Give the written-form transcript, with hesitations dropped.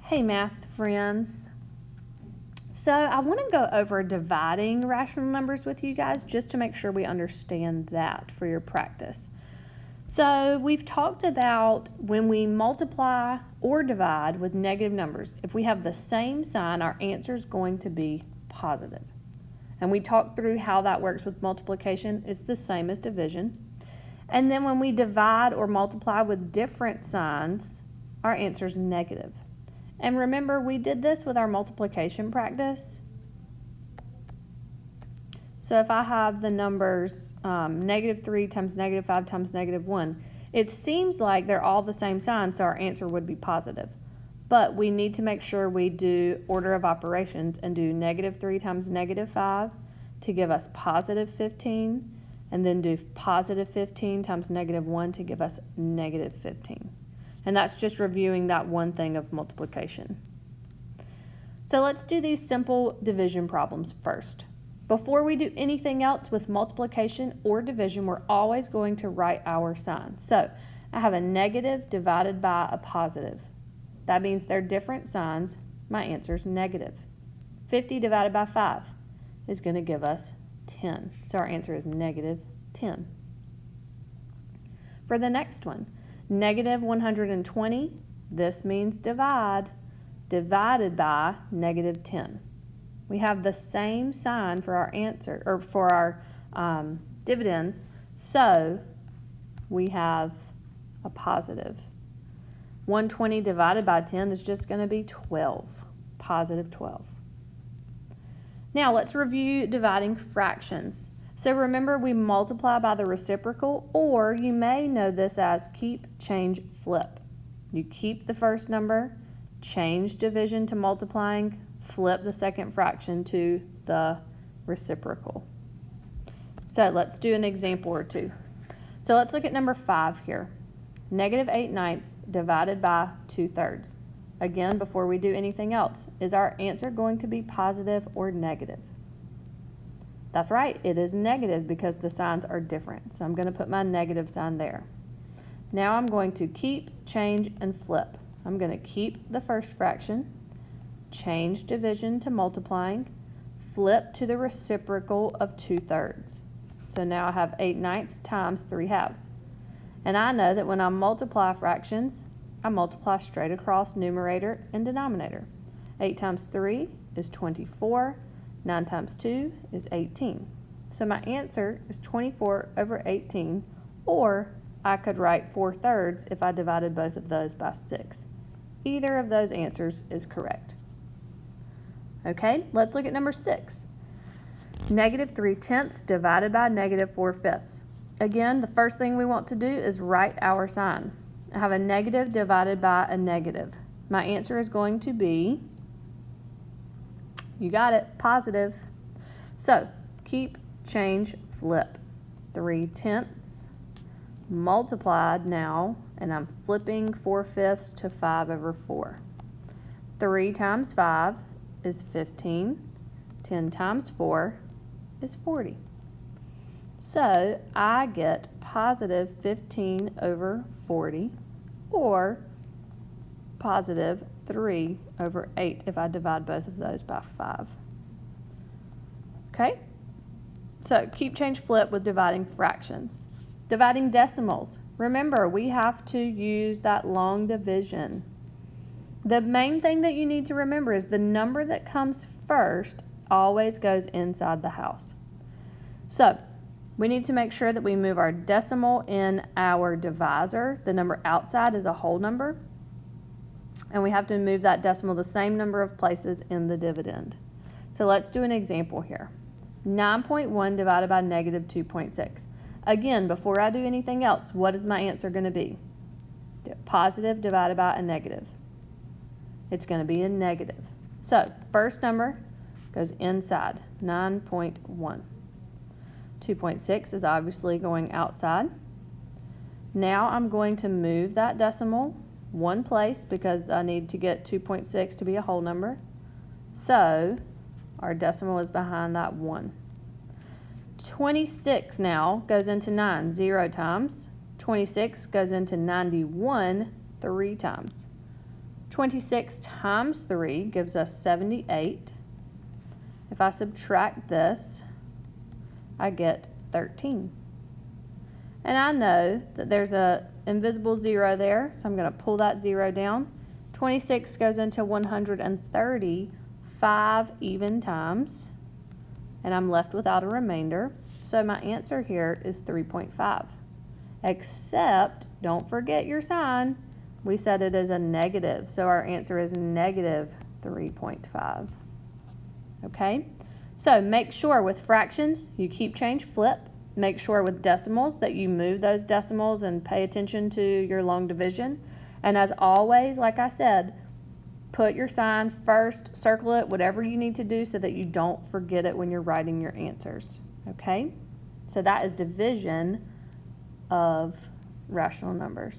Hey math friends. So I want to go over dividing rational numbers with you guys just to make sure we understand that for your practice. So we've talked about when we multiply or divide with negative numbers, if we have the same sign, our answer is going to be positive. And we talked through how that works with multiplication. It's the same as division. And then when we divide or multiply with different signs, our answer is negative. And remember, we did this with our multiplication practice. So if I have the numbers -3 times -5 times -1, it seems like they're all the same sign, so our answer would be positive. But we need to make sure we do order of operations and do -3 times -5 to give us positive 15, and then do positive 15 times -1 to give us negative 15. And that's just reviewing that one thing of multiplication. So let's do these simple division problems first. Before we do anything else with multiplication or division, we're always going to write our sign. So I have a negative divided by a positive. That means they're different signs. My answer is negative. 50 divided by 5 is going to give us 10. So our answer is negative 10. For the next one, negative 120, this means divide, divided by negative 10. We have the same sign for our answer, or for our dividends, so we have a positive. 120 divided by 10 is just going to be 12, positive 12. Now let's review dividing fractions. So remember, we multiply by the reciprocal, or you may know this as keep, change, flip. You keep the first number, change division to multiplying, flip the second fraction to the reciprocal. So let's do an example or two. So let's look at number 5 here. -8/9 divided by 2/3. Again, before we do anything else, is our answer going to be positive or negative? That's right, it is negative because the signs are different. So I'm going to put my negative sign there. Now I'm going to keep, change, and flip. I'm going to keep the first fraction, change division to multiplying, flip to the reciprocal of 2/3. So now I have 8/9 times 3/2. And I know that when I multiply fractions, I multiply straight across numerator and denominator. 8 times 3 is 24. 9 times 2 is 18. So my answer is 24 over 18, or I could write 4/3 if I divided both of those by 6. Either of those answers is correct. Okay, let's look at number 6. -3/10 divided by -4/5. Again, the first thing we want to do is write our sign. I have a negative divided by a negative. My answer is going to be, you got it, positive. So keep, change, flip. 3/10 multiplied now, and I'm flipping 4/5 to 5 over 4. 3 times 5 is 15. 10 times 4 is 40. So I get positive 15 over 40, or positive 3 over 8 if I divide both of those by 5. Okay? So keep, change, flip with dividing fractions. Dividing decimals. Remember, we have to use that long division. The main thing that you need to remember is the number that comes first always goes inside the house. So we need to make sure that we move our decimal in our divisor. The number outside is a whole number. And we have to move that decimal the same number of places in the dividend. So let's do an example here. 9.1 divided by -2.6. Again, before I do anything else, what is my answer going to be? Positive divided by a negative. It's going to be a negative. So first number goes inside, 9.1. 2.6 is obviously going outside. Now I'm going to move that decimal one place because I need to get 2.6 to be a whole number. So our decimal is behind that 1. 26 now goes into 9 0 times. 26 goes into 91 3 times. 26 times 3 gives us 78. If I subtract this, I get 13. And I know that there's a invisible 0 there, so I'm going to pull that 0 down. 26 goes into 130 5 even times, and I'm left without a remainder. So my answer here is 3.5. Except, don't forget your sign. We said it is a negative, so our answer is negative 3.5. Okay? So make sure with fractions you keep change flip. Make sure with decimals that you move those decimals and pay attention to your long division. And as always, like I said, put your sign first, circle it, whatever you need to do so that you don't forget it when you're writing your answers. Okay? So that is division of rational numbers.